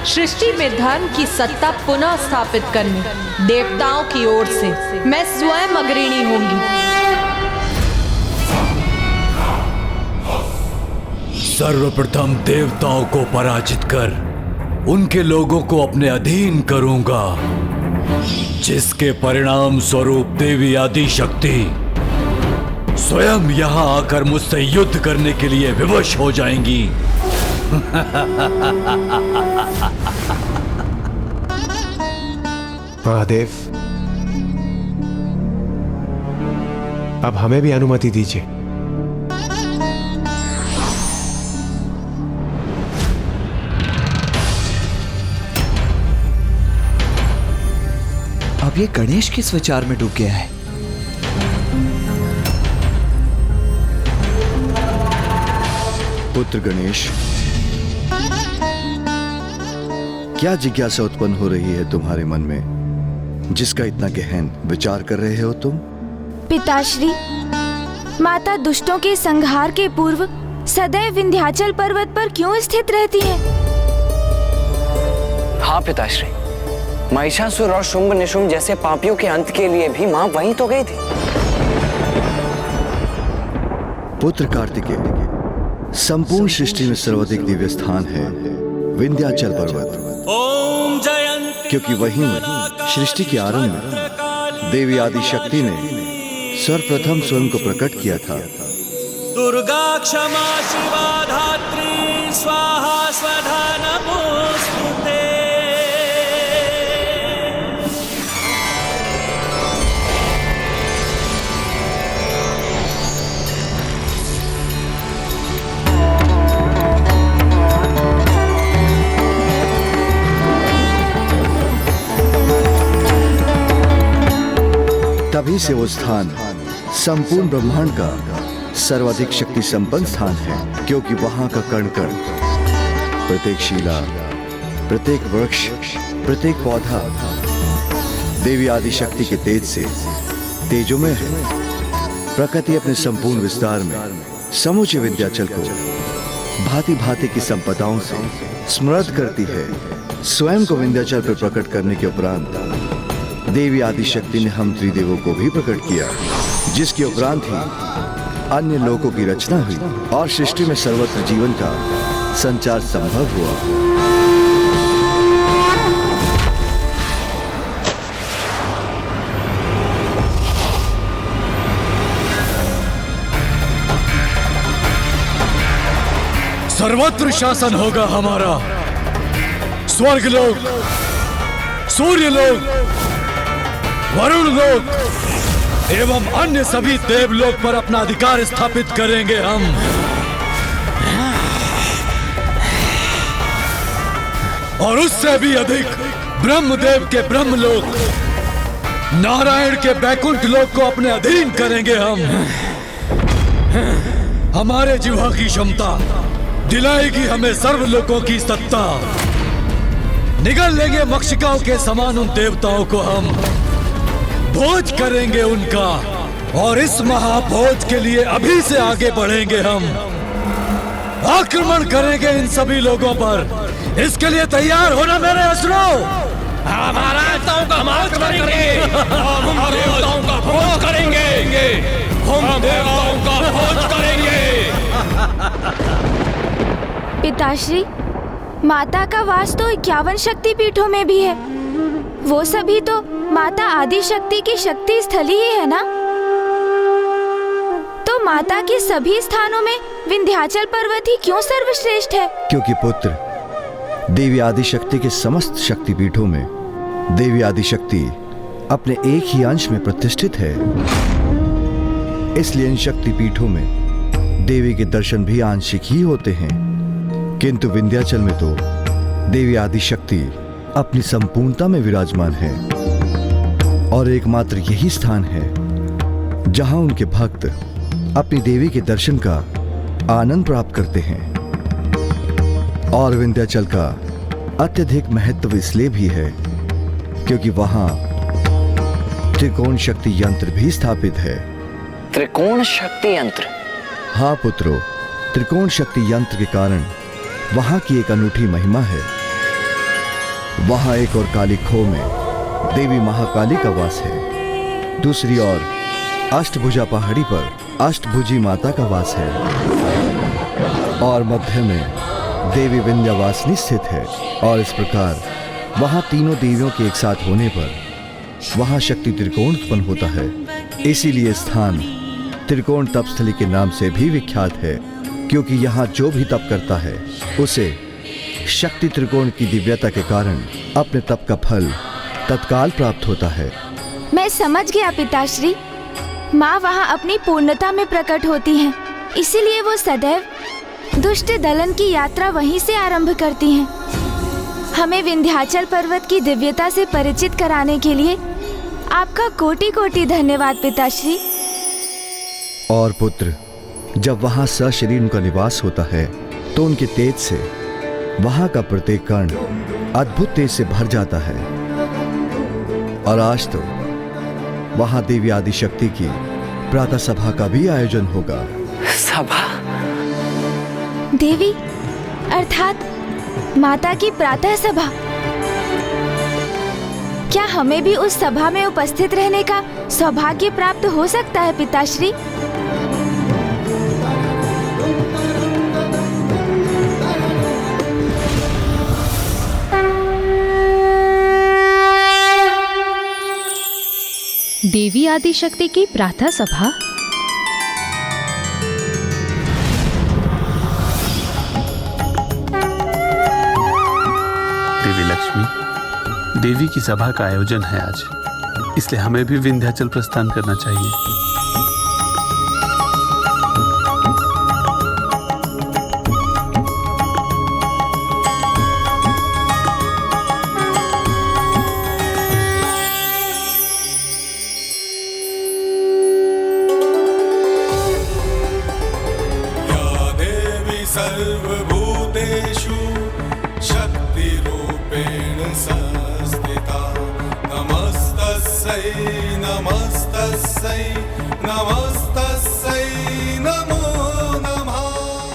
सृष्टि में धर्म की सत्ता पुनः स्थापित करने देवताओं की ओर से मैं स्वयं अग्रणी होंगी। सर्वप्रथम देवताओं को पराजित कर उनके लोगों को अपने अधीन करूंगा, जिसके परिणाम स्वरूप देवी आदिशक्ति स्वयं यहाँ आकर मुझसे युद्ध करने के लिए विवश हो जाएंगी। महादेव, अब हमें भी अनुमति दीजिए। अब ये गणेश किस विचार में डूब गया है? पुत्र गणेश, क्या जिज्ञासा उत्पन्न हो रही है तुम्हारे मन में, जिसका इतना गहन विचार कर रहे हो तुम? पिताश्री, माता दुष्टों के संहार के पूर्व सदैव विंध्याचल पर्वत पर क्यों स्थित रहती है? हाँ पिताश्री, महिषासुर और शुंभ निशुंभ जैसे पापियों के अंत के लिए भी मां वहीं तो गई थी। पुत्र कार्तिकेय, संपूर्ण सृष्टि में सर्वाधिक दिव्य स्थान है विंध्याचल पर्वत। ओम जयंती, क्योंकि वहीं में सृष्टि के आरंभ में देवी आदिशक्ति ने सर्वप्रथम स्वयं को प्रकट किया था। दुर्गा क्षमा शिवा धात्री स्वाहा स्वधा नमोस्तुते। तभी से वो स्थान संपूर्ण ब्रह्मांड का सर्वाधिक शक्ति संपन्न स्थान है, क्योंकि वहां का कण कण, प्रत्येक शिला, प्रत्येक वृक्ष, प्रत्येक पौधा देवी आदि शक्ति के तेज से तेजोमय है। प्रकृति अपने संपूर्ण विस्तार में समूचे विंध्याचल को भांति भांति की संपदाओं से स्मृत करती है। स्वयं को विंध्याचल पर प्रकट करने के उपरांत देवी आदि शक्ति ने हम त्रिदेवों को भी प्रकट किया, जिसके उपरांत ही अन्य लोकों की रचना हुई और सृष्टि में सर्वत्र जीवन का संचार संभव हुआ। सर्वत्र शासन होगा हमारा। स्वर्गलोक, सूर्यलोक, वरुण लोक एवं अन्य सभी देवलोक पर अपना अधिकार स्थापित करेंगे हम। और उससे भी अधिक ब्रह्मदेव के ब्रह्मलोक, नारायण के बैकुंठ लोक को अपने अधीन करेंगे हम। हमारे जिह्वा की क्षमता दिलाएगी हमें सर्वलोकों की सत्ता। निगल लेंगे मक्षिकाओं के समान उन देवताओं को हम, भोज करेंगे उनका। और इस महाभोज के लिए अभी से आगे बढ़ेंगे हम। आक्रमण करेंगे इन सभी लोगों पर। इसके लिए तैयार होना मेरे असुरों। हमारा देवताओं का भोज करेंगे, हम देवताओं का भोज करेंगे, हम देवताओं का भोज करेंगे। पिताश्री, माता का वास तो 51 शक्ति पीठों में भी है। वो सभी तो माता आदि शक्ति की शक्ति स्थली ही है ना। तो माता के सभी स्थानों में विंध्याचल पर्वत ही क्यों सर्वश्रेष्ठ है? क्योंकि पुत्र, देवी आदि शक्ति के समस्त शक्ति पीठों में देवी आदि शक्ति अपने एक ही अंश में प्रतिष्ठित है। इसलिए इन शक्ति पीठों में देवी के दर्शन भी आंशिक ही होते हैं। किंतु विंध्याचल में तो देवी आदि शक्ति अपनी संपूर्णता में विराजमान है और एकमात्र यही स्थान है जहां उनके भक्त अपनी देवी के दर्शन का आनंद प्राप्त करते हैं। और विंध्याचल का अत्यधिक महत्व इसलिए भी है क्योंकि वहां त्रिकोण शक्ति यंत्र भी स्थापित है। त्रिकोण शक्ति यंत्र? हाँ पुत्रो, त्रिकोण शक्ति यंत्र के कारण वहां की एक अनूठी महिमा है। वहां एक और काली खो में देवी महाकाली का वास है। दूसरी ओर अष्टभुजा पहाड़ी पर अष्टभुजी माता का वास है और मध्य में देवी विंध्यवासिनी स्थित है। और इस प्रकार वहां तीनों देवियों के एक साथ होने पर वहां शक्ति त्रिकोण उत्पन्न होता है। इसीलिए स्थान त्रिकोण तपस्थली के नाम से भी विख्यात है, क्योंकि यहाँ जो भी तप करता है उसे शक्ति त्रिकोण की दिव्यता के कारण अपने तप का फल तत्काल प्राप्त होता है। मैं समझ गया पिताश्री। माँ वहाँ अपनी पूर्णता में प्रकट होती हैं, इसीलिए वो सदैव दुष्ट दलन की यात्रा वहीं से आरंभ करती हैं। हमें विंध्याचल पर्वत की दिव्यता से परिचित कराने के लिए आपका कोटि कोटि धन्यवाद पिताश्री। और पुत्र, जब वहां सशरीर उनका निवास होता है तो उनके तेज से वहां का प्रत्येक कण अद्भुत तेज से भर जाता है। और आज तो वहां देवी आदि शक्ति की प्रातः सभा का भी आयोजन होगा। सभा? देवी अर्थात माता की प्रातः सभा। क्या हमें भी उस सभा में उपस्थित रहने का सौभाग्य प्राप्त हो सकता है पिताश्री? देवी आदि शक्ति की प्रातः सभा? देवी लक्ष्मी, देवी की सभा का आयोजन है आज, इसलिए हमें भी विंध्याचल प्रस्थान करना चाहिए। सर्वभूतेषु शक्तिरूपेण संस्थिता नमस्तस्यै नमस्तस्यै नमस्तस्यै नमो नमः।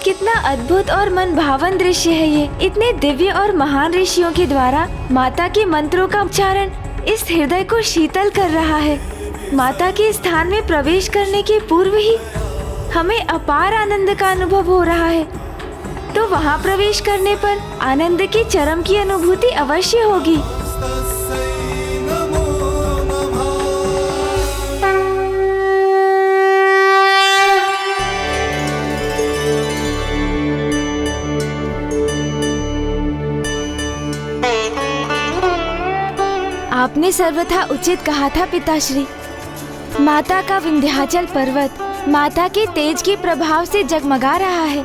कितना अद्भुत और मन भावन दृश्य है ये। इतने दिव्य और महान ऋषियों के द्वारा माता के मंत्रों का उच्चारण इस हृदय को शीतल कर रहा है। माता के स्थान में प्रवेश करने के पूर्व ही हमें अपार आनंद का अनुभव हो रहा है, तो वहाँ प्रवेश करने पर आनंद की चरम की अनुभूति अवश्य होगी। आपने सर्वथा उचित कहा था पिताश्री। माता का विंध्याचल पर्वत माता के तेज के प्रभाव से जगमगा रहा है।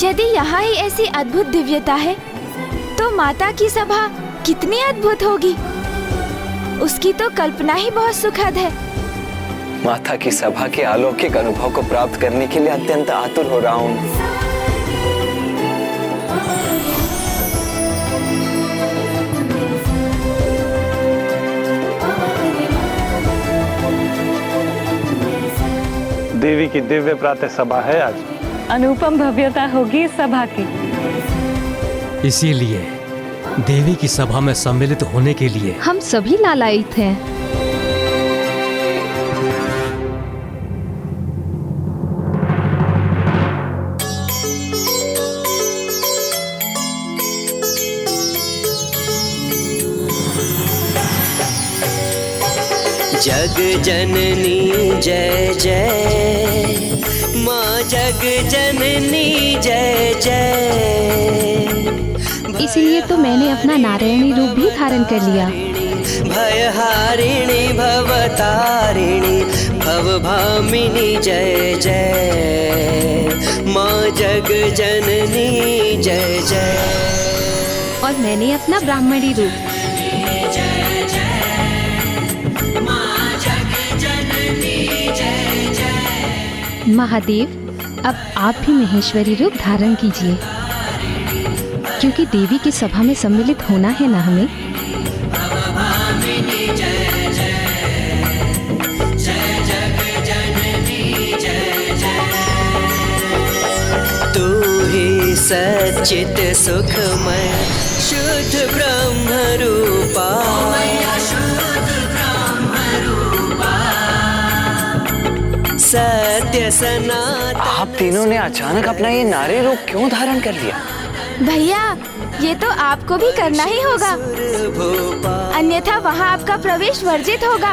यदि यहाँ ही ऐसी अद्भुत दिव्यता है, तो माता की सभा कितनी अद्भुत होगी। उसकी तो कल्पना ही बहुत सुखद है। माता की सभा के अलौकिक अनुभव को प्राप्त करने के लिए अत्यंत आतुर हो रहा हूँ। देवी की दिव्य प्रातः सभा है आज। अनुपम भव्यता होगी इस सभा की। इसीलिए देवी की सभा में सम्मिलित होने के लिए हम सभी लालायित हैं। जग जननी जय जय, माँ जग जननी जय जय। इसीलिए तो मैंने अपना नारायणी रूप भी धारण कर लिया। भयहारिणी भवतारिणी भवभामिनी जय जय, माँ जग जननी जय जय। और मैंने अपना ब्राह्मणी रूप। महादेव, अब आप भी महेश्वरी रूप धारण कीजिए, क्योंकि देवी की सभा में सम्मिलित होना है ना हमें। तू ही सच्चित सुखमय शुद्ध ब्रह्म रूपा, सत्य सनातन। आप तीनों ने अचानक अपना ये नारी रूप क्यों धारण कर लिया? भैया, ये तो आपको भी करना ही होगा, अन्यथा वहाँ आपका प्रवेश वर्जित होगा।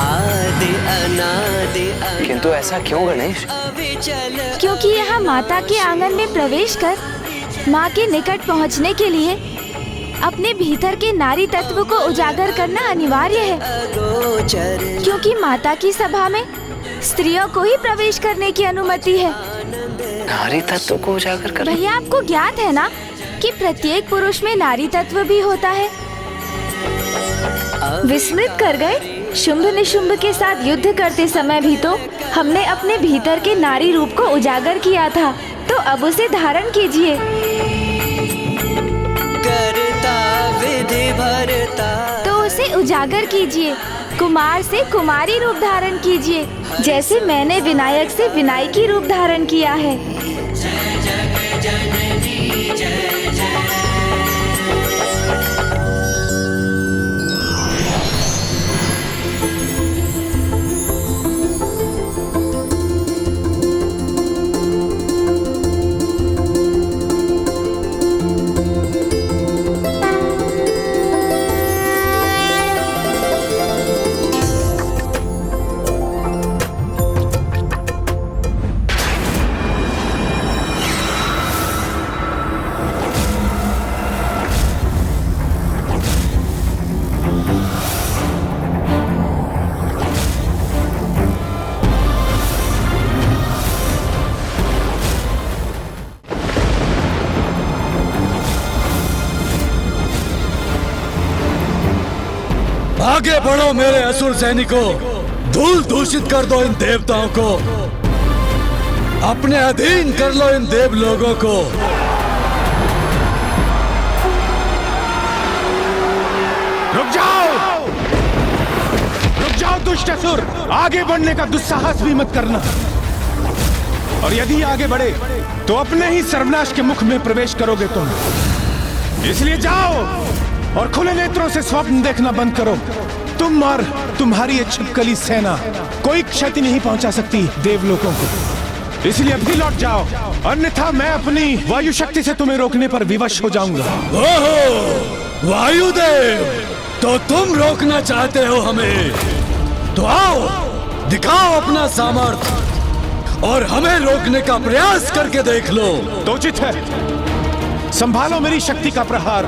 आदि अनादि। किंतु ऐसा क्यों गणेश? क्योंकि यहाँ माता के आंगन में प्रवेश कर माँ के निकट पहुँचने के लिए अपने भीतर के नारी तत्व को उजागर करना अनिवार्य है, क्योंकि माता की सभा में स्त्रियों को ही प्रवेश करने की अनुमति है। नारी तत्व को उजागर करना? भैया, आपको ज्ञात है ना कि प्रत्येक पुरुष में नारी तत्व भी होता है। विस्मृत कर गए? शुंभ निशुंभ के साथ युद्ध करते समय भी तो हमने अपने भीतर के नारी रूप को उजागर किया था, तो अब उसे धारण कीजिए। करता विधि भरता, तो उसे उजागर कीजिए, कुमार से कुमारी रूप धारण कीजिए, जैसे मैंने विनायक से विनायकी रूप धारण किया है। आगे बढ़ो मेरे असुर सैनिकों, धूल दूषित कर दो इन देवताओं को, अपने अधीन कर लो इन देव लोगों को। रुक जाओ दुष्ट असुर, आगे बढ़ने का दुस्साहस भी मत करना। और यदि आगे बढ़े तो अपने ही सर्वनाश के मुख में प्रवेश करोगे तुम। इसलिए जाओ और खुले नेत्रों से स्वप्न देखना बंद करो। तुम और तुम्हारी ये छिपकली सेना कोई क्षति नहीं पहुंचा सकती देवलोकों को। इसलिए अभी लौट जाओ, अन्यथा मैं अपनी वायु शक्ति से तुम्हें रोकने पर विवश हो जाऊंगा। ओहो, वायुदेव, तो तुम रोकना चाहते हो हमें? तो आओ, दिखाओ अपना सामर्थ्य और हमें रोकने का प्रयास करके देख लो। तो उचित है, संभालो मेरी शक्ति का प्रहार।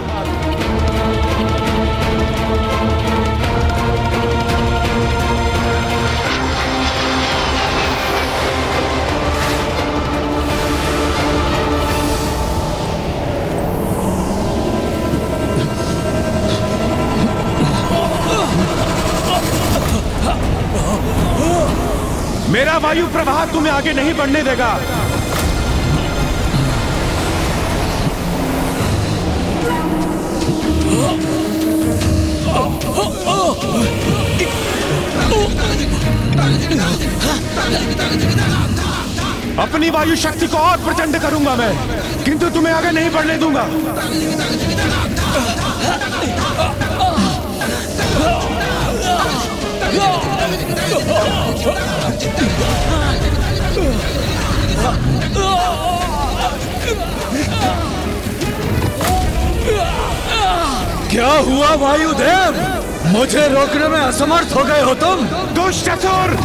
मेरा वायु प्रवाह तुम्हें आगे नहीं बढ़ने देगा। अपनी वायु शक्ति को और प्रचंड करूंगा मैं, किंतु तुम्हें आगे नहीं बढ़ने दूंगा। क्या हुआ वायुदेव? मुझे रोकने में असमर्थ हो गए हो तुम? दुष्ट असुर,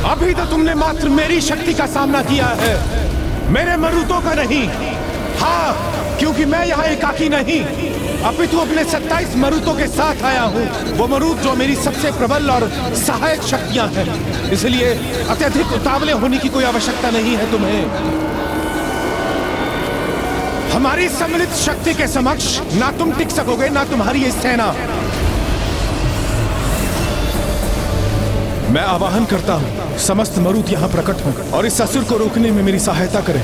अभी तो तुमने मात्र मेरी शक्ति का सामना किया है, मेरे मरुतों का नहीं। हाँ, क्योंकि मैं यहाँ एकाकी नहीं, अपितु अपने 27 मरुतों के साथ आया हूँ। वो मरुत जो मेरी सबसे प्रबल और सहायक शक्तियाँ हैं। इसलिए अत्यधिक उतावले होने की कोई आवश्यकता नहीं है तुम्हें। हमारी सम्मिलित शक्ति के समक्ष ना तुम टिक सकोगे, ना तुम्हारी ये सेना। मैं आवाहन करता हूँ, समस्त मरुत यहाँ प्रकट हों और इस असुर को रोकने में मेरी सहायता करें।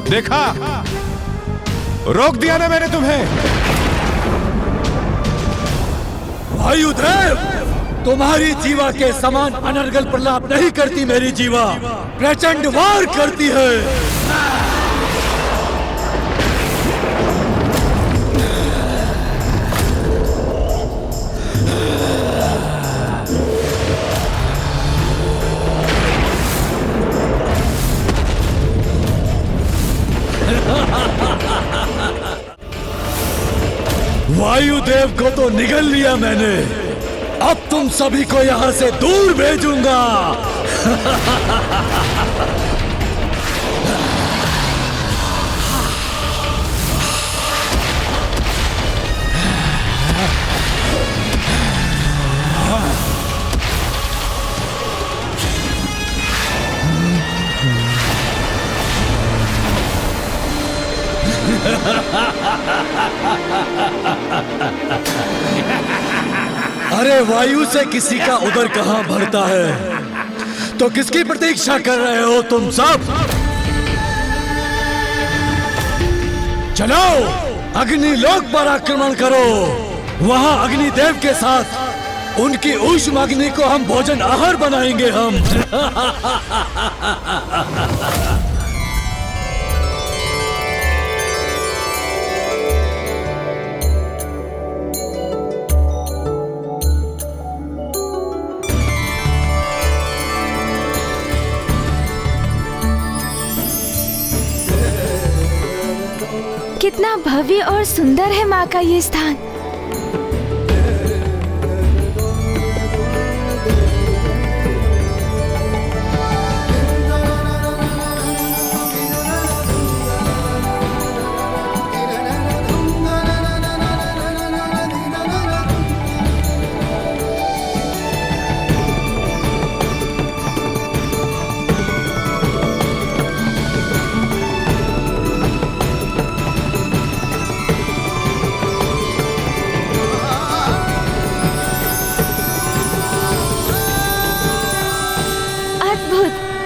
देखा, रोक दिया ना मैंने तुम्हें। वायुदेव, तुम्हारी जीवा के समान अनर्गल प्रलाप नहीं करती मेरी जीवा, प्रचंड वार करती है। वायुदेव को तो निगल लिया मैंने, अब तुम सभी को यहाँ से दूर भेजूंगा। अरे वायु से किसी का उदर कहाँ भरता है, तो किसकी प्रतीक्षा कर रहे हो तुम सब? चलो अग्निलोक पर आक्रमण करो। वहाँ अग्निदेव के साथ उनकी ऊष्म अग्नि को हम भोजन आहार बनाएंगे हम। कितना भव्य और सुंदर है माँ का ये स्थान।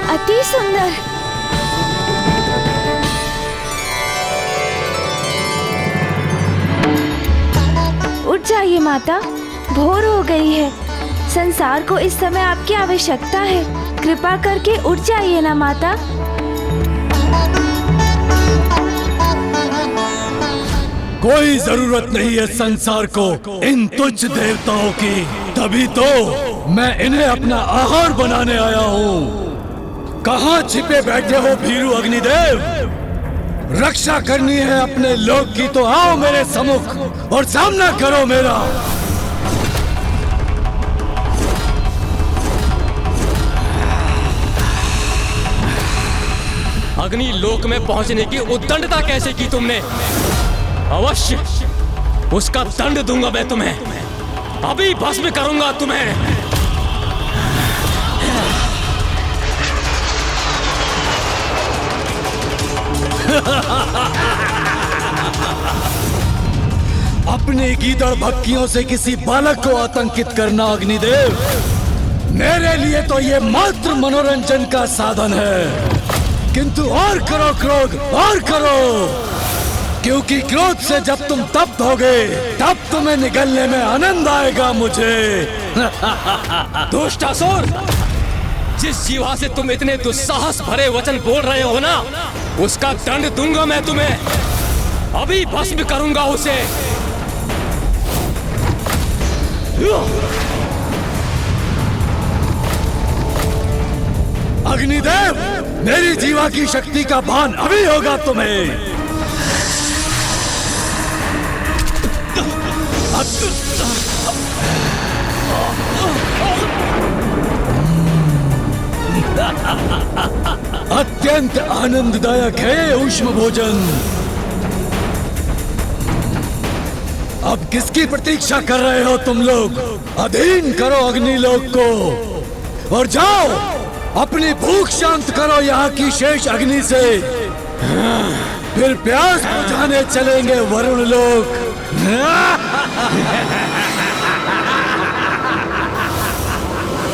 अति सुंदर। उठ जाइए माता, भोर हो गई है। संसार को इस समय आपकी आवश्यकता है। कृपा करके उठ जाइए ना माता। कोई जरूरत नहीं है संसार को इन तुच्छ देवताओं की, तभी तो मैं इन्हें अपना आहार बनाने आया हूँ। कहाँ छिपे बैठे हो भीरू अग्निदेव? रक्षा करनी है अपने लोक की तो आओ मेरे सम्मुख और सामना करो मेरा। अग्नि लोक में पहुंचने की उद्दंडता कैसे की तुमने? अवश्य उसका दंड दूंगा मैं तुम्हें। अभी भस्म करूंगा तुम्हें। अपने गीदड़ भक्तियों से किसी बालक को आतंकित करना अग्निदेव, मेरे लिए तो ये मात्र मनोरंजन का साधन है। किंतु और करो क्रोध, और करो, क्योंकि क्रोध से जब तुम तप्त होगे तब तुम्हें निगलने में आनंद आएगा मुझे। दुष्टासुर, जिस जीवा से तुम इतने दुस्साहस भरे वचन बोल रहे हो ना, उसका दंड दूंगा मैं तुम्हें। अभी भस्म करूंगा उसे। अग्निदेव, मेरी जीवा की शक्ति का भान अभी होगा तुम्हें। अत्यंत आनंददायक है ऊष्म भोजन। अब किसकी प्रतीक्षा कर रहे हो तुम लोग? अधीन करो अग्निलोक को और जाओ अपनी भूख शांत करो यहाँ की शेष अग्नि से। फिर प्यास बुझाने चलेंगे वरुण लोक।